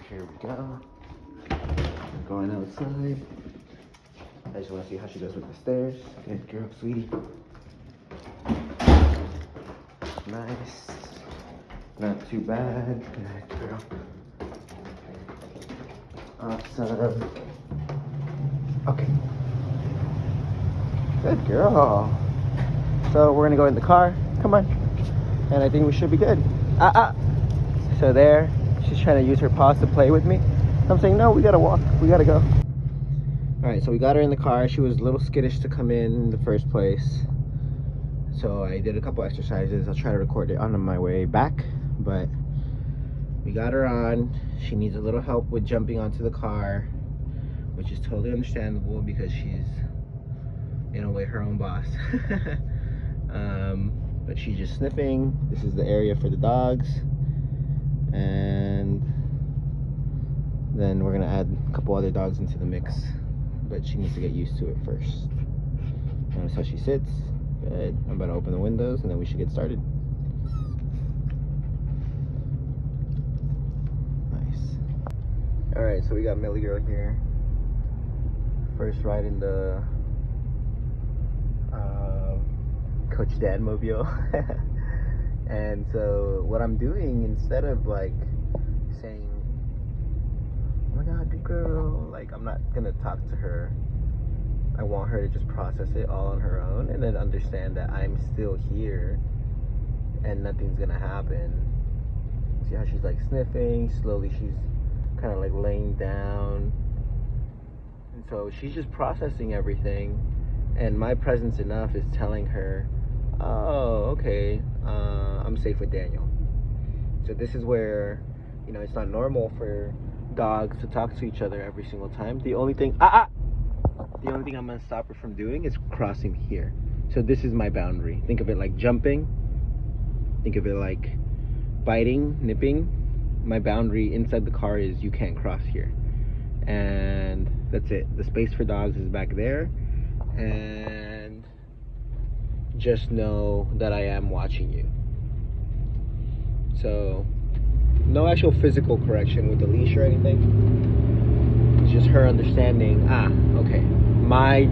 here we go. We're going outside. I just want to see how she does with the stairs. Good girl, sweetie. Nice. Not too bad. Good girl. Awesome. Okay. Good girl. So we're gonna go in the car. Come on. And I think we should be good. So there, she's trying to use her paws to play with me. I'm saying, no, we gotta walk. We gotta go. All right, so we got her in the car. She was a little skittish to come in the first place. So I did a couple exercises. I'll try to record it on my way back. But we got her on. She needs a little help with jumping onto the car, which is totally understandable because she's, in a way, her own boss. But she's just sniffing. This is the area for the dogs. And then we're gonna add a couple other dogs into the mix. But she needs to get used to it first. Notice how she sits. Good. I'm about to open the windows and then we should get started. Nice. Alright, so we got Millie Girl here. First ride in the Coach Dad mobile. And so what I'm doing, instead of like saying, oh my god, good girl, like I'm not gonna talk to her. I want her to just process it all on her own and then understand that I'm still here and nothing's gonna happen. See how she's like sniffing, slowly she's kind of like laying down. And so she's just processing everything, and my presence enough is telling her, oh, okay, I'm safe with Daniel. So this is where, you know, it's not normal for dogs to talk to each other every single time. The only thing I'm gonna stop her from doing is crossing here. So this is my boundary. Think of it like jumping. Think of it like biting, nipping. My boundary inside the car is you can't cross here. And that's it. The space for dogs is back there. And just know that I am watching you. So no actual physical correction with the leash or anything. It's just her understanding, okay, my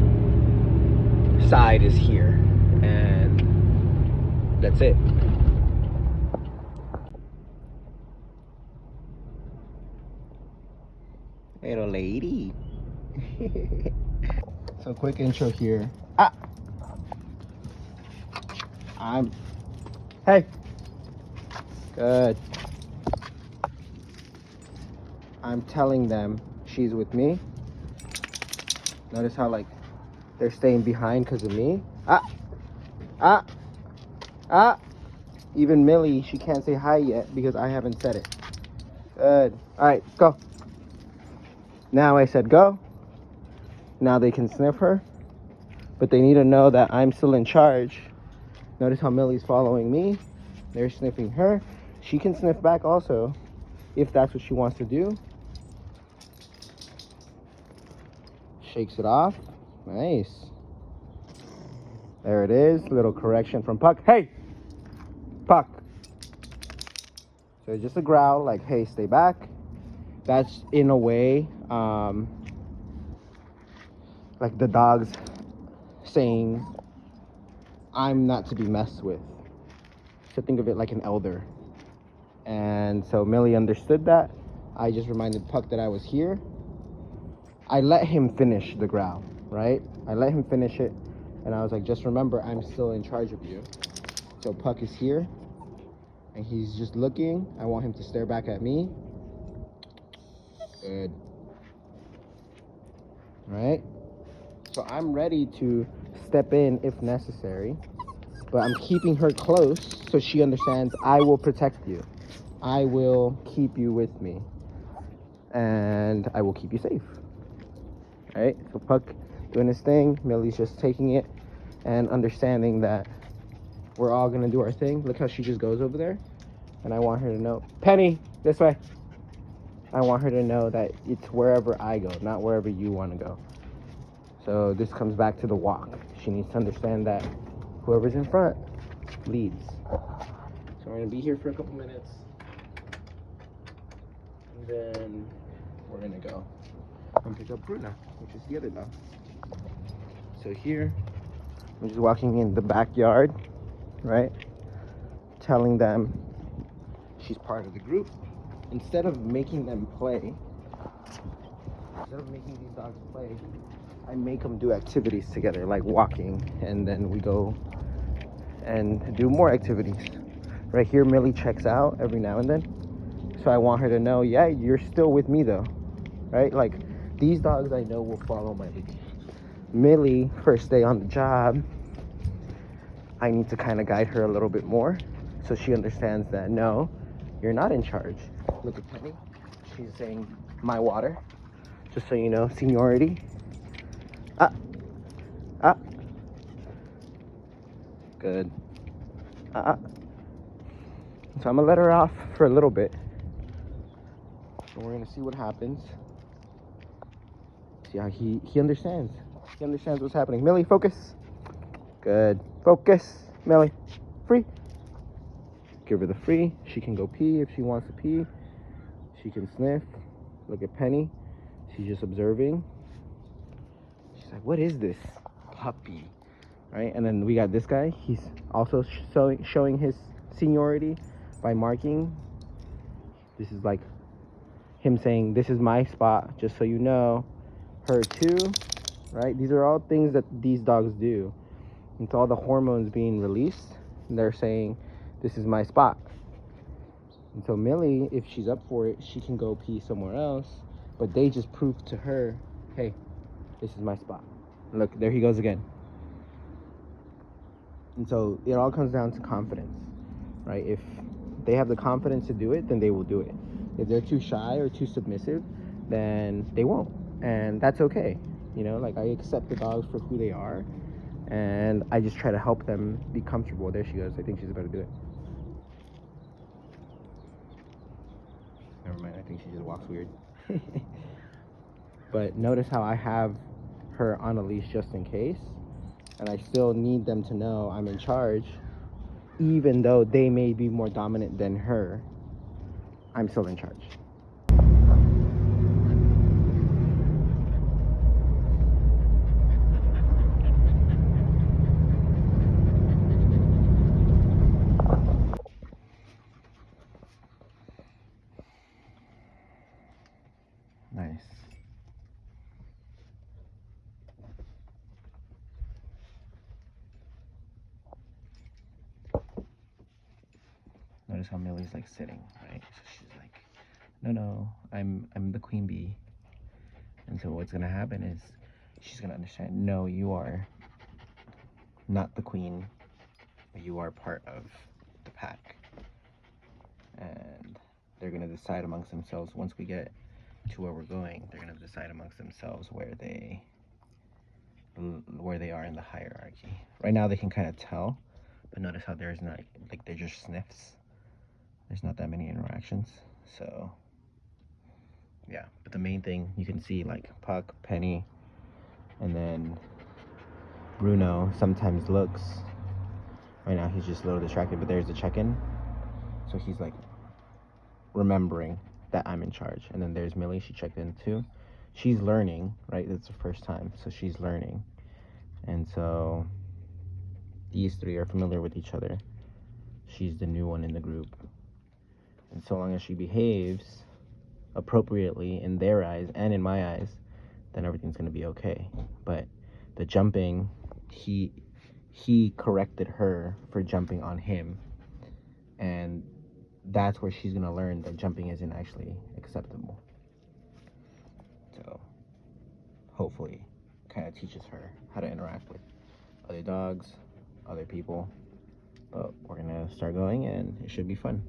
side is here, and that's it. Little lady. So quick intro here. Hey. Good. I'm telling them she's with me. Notice how like they're staying behind because of me. Even Millie, she can't say hi yet because I haven't said it. Good. All right, go. Now I said go. Now they can sniff her, but they need to know that I'm still in charge. Notice how Millie's following me. They're sniffing her. She can sniff back also if that's what she wants to do. Shakes it off. Nice. There it is. Little correction from Puck. Hey! Puck. So just a growl like, hey, stay back. That's in a way like the dog's saying, I'm not to be messed with. So think of it like an elder. And so Millie understood that. I just reminded Puck that I was here. I let him finish the growl, right? I let him finish it. And I was like, just remember, I'm still in charge of you. So Puck is here. And he's just looking. I want him to stare back at me. Good. Right? So I'm ready to step in if necessary. But I'm keeping her close so she understands I will protect you. I will keep you with me. And I will keep you safe. Alright, so Puck doing his thing. Millie's just taking it and understanding that we're all gonna do our thing. Look how she just goes over there. And I want her to know, Penny, this way. I want her to know that it's wherever I go, not wherever you want to go. So this comes back to the walk. She needs to understand that whoever's in front leads. So we're gonna be here for a couple minutes. then we're gonna go and pick up Bruna, which is the other dog. So here, I'm just walking in the backyard, right? Telling them she's part of the group. Instead of making them play, instead of making these dogs play, I make them do activities together, like walking, and then we go and do more activities. Right here, Millie checks out every now and then. So I want her to know, yeah, you're still with me though, right? Like, these dogs I know will follow my lead. Millie, first day on the job, I need to kind of guide her a little bit more so she understands that, no, you're not in charge. Look at Penny. She's saying, my water. Just so you know, seniority. Ah. Ah. Good. Ah. So I'm going to let her off for a little bit. And we're going to see what happens. See how he understands. He understands what's happening. Millie, focus. Good. Focus. Millie, free. Give her the free. She can go pee if she wants to pee. She can sniff. Look at Penny. She's just observing. She's like, what is this? Puppy. Right? And then we got this guy. He's also showing his seniority by marking. This is like him saying, this is my spot, just so you know. Her too. Right? These are all things that these dogs do. It's all the hormones being released. And they're saying, this is my spot. And so Millie, if she's up for it, she can go pee somewhere else. But they just prove to her, hey, this is my spot. Look, there he goes again. And so it all comes down to confidence, right? If they have the confidence to do it, then they will do it. If they're too shy or too submissive, then they won't. And that's okay. You know, like, I accept the dogs for who they are. And I just try to help them be comfortable. There she goes. I think she's about to do it. Never mind. I think she just walks weird. But notice how I have her on a leash just in case. And I still need them to know I'm in charge. Even though they may be more dominant than her, I'm still in charge. Nice. Notice how Millie's like sitting, right? So she's like, no, I'm the queen bee. And so what's gonna happen is she's gonna understand, no, you are not the queen, you are part of the pack. And they're gonna decide amongst themselves once we get to where we're going. They're gonna decide amongst themselves where they are in the hierarchy. Right now they can kind of tell, but notice how there's not, like, they're just sniffs. There's not that many interactions. So yeah, but the main thing you can see, like, Puck, Penny, and then Bruno sometimes looks. Right now he's just a little distracted, but there's the check-in. So he's like remembering that I'm in charge. And then there's Millie, she checked in too. She's learning, right? It's the first time, so she's learning. And so these three are familiar with each other. She's the new one in the group. And so long as she behaves appropriately in their eyes and in my eyes, then everything's gonna be okay. But the jumping, he corrected her for jumping on him. And that's where she's gonna learn that jumping isn't actually acceptable. So hopefully kind of teaches her how to interact with other dogs, other people. But we're gonna start going and it should be fun.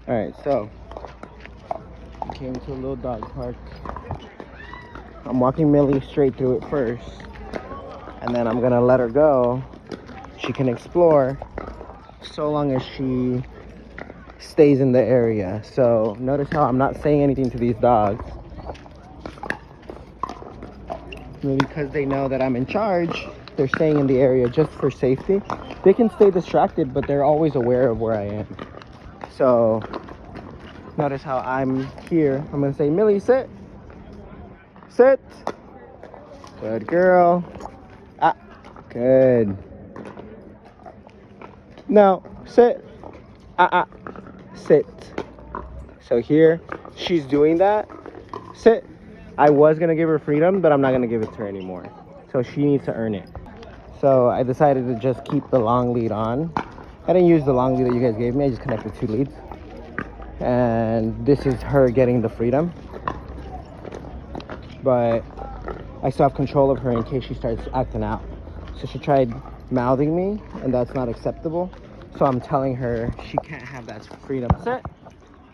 Alright, so we came to a little dog park. I'm walking Millie straight through it first, and then I'm gonna let her go. She can explore so long as she stays in the area. So notice how I'm not saying anything to these dogs. Maybe because they know that I'm in charge, they're staying in the area just for safety. They can stay distracted, but they're always aware of where I am. So notice how I'm here. I'm gonna say, Millie, sit. Sit. Good girl. Ah, good. No, sit. Sit. So here, she's doing that. Sit. I was gonna give her freedom, but I'm not gonna give it to her anymore. So she needs to earn it. So I decided to just keep the long lead on. I didn't use the long lead that you guys gave me. I just connected 2 leads. And this is her getting the freedom. But I still have control of her in case she starts acting out. So she tried mouthing me, and that's not acceptable. So I'm telling her she can't have that freedom. Sit.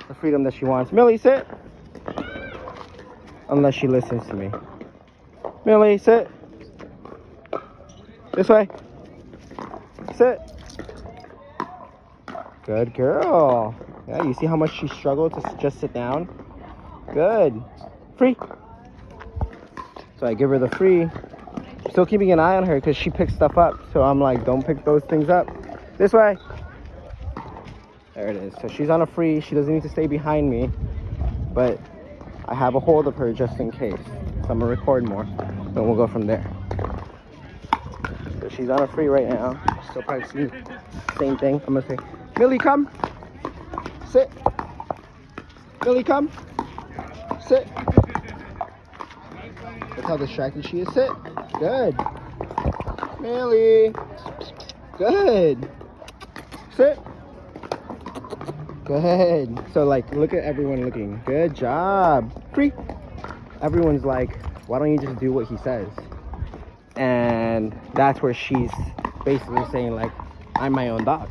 The freedom that she wants. Millie, sit. Unless she listens to me. Millie, sit. This way. Sit. Good girl. Yeah, you see how much she struggled to just sit down? Good. Free. So I give her the free. Still keeping an eye on her because she picks stuff up. So I'm like, don't pick those things up. This way. There it is. So she's on a free. She doesn't need to stay behind me. But I have a hold of her just in case. So I'm going to record more. Then we'll go from there. So she's on a free right now. Still probably see the same thing. I'm going to say, Millie, come. Sit. Millie, come. Sit. Look how distracted she is. Sit. Good. Millie. Good. Sit. Good. So like, look at everyone looking. Good job. Free. Everyone's like, why don't you just do what he says? And that's where she's basically saying like, I'm my own dog.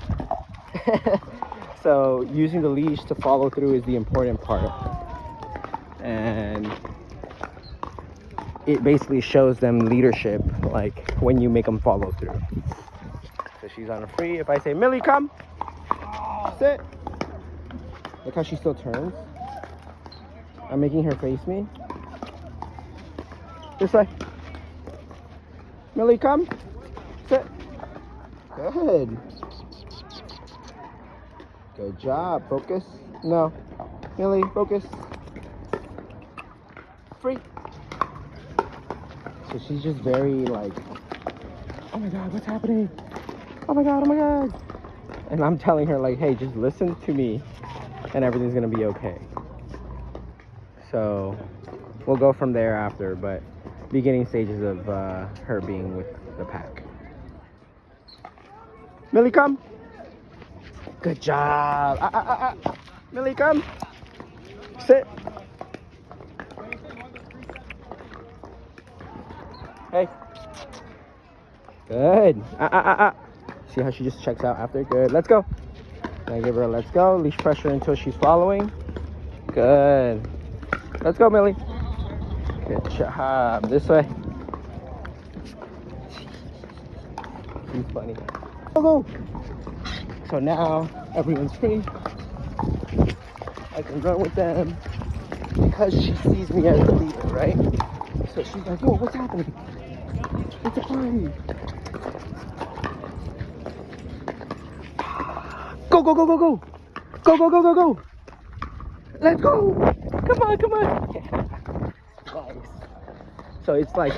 So using the leash to follow through is the important part. And it basically shows them leadership, like when you make them follow through. So she's on a free. If I say, Millie, come. Sit. Look how she still turns. I'm making her face me. This way. Millie, come. Sit. Good. Good job. Focus. No. Millie, focus. Free. So she's just very like, oh my God, what's happening? Oh my God, oh my God. And I'm telling her like, hey, just listen to me and everything's gonna be okay. So we'll go from there after, but beginning stages of her being with the pack. Millie, come. Good job. Millie, come. Sit. Hey. Good. See how she just checks out after? Good. Let's go. I give her a let's go. Leash pressure until she's following. Good. Let's go, Millie. Good job. This way. She's funny. Go. So now everyone's free. I can run with them because she sees me as the leader, right? So she's like, "Yo, what's happening? It's a party. Go, go, go, go, go. Go, go, go, go, go. Let's go. Come on, come on." Nice. So it's like,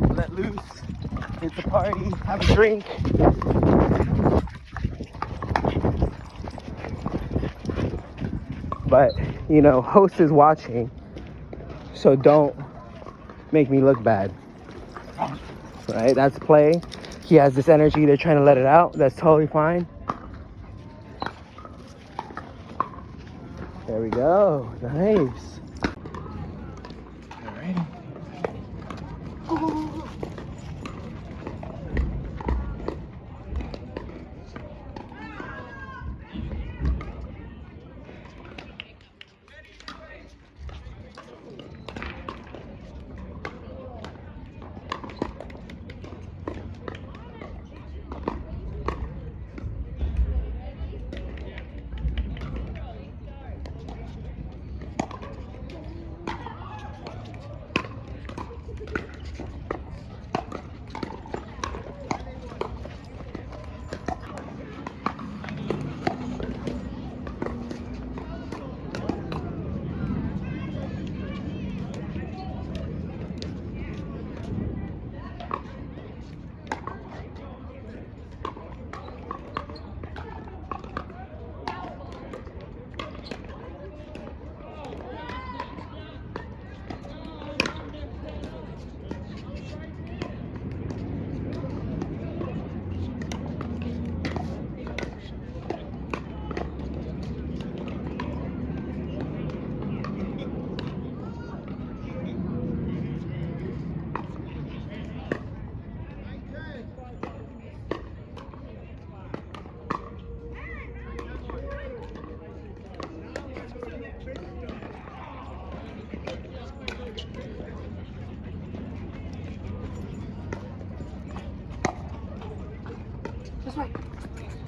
let loose. It's a party. Have a drink. But, you know, host is watching, so don't make me look bad. Right? That's play. He has this energy. They're trying to let it out. That's totally fine. There we go. Nice. All right. This way.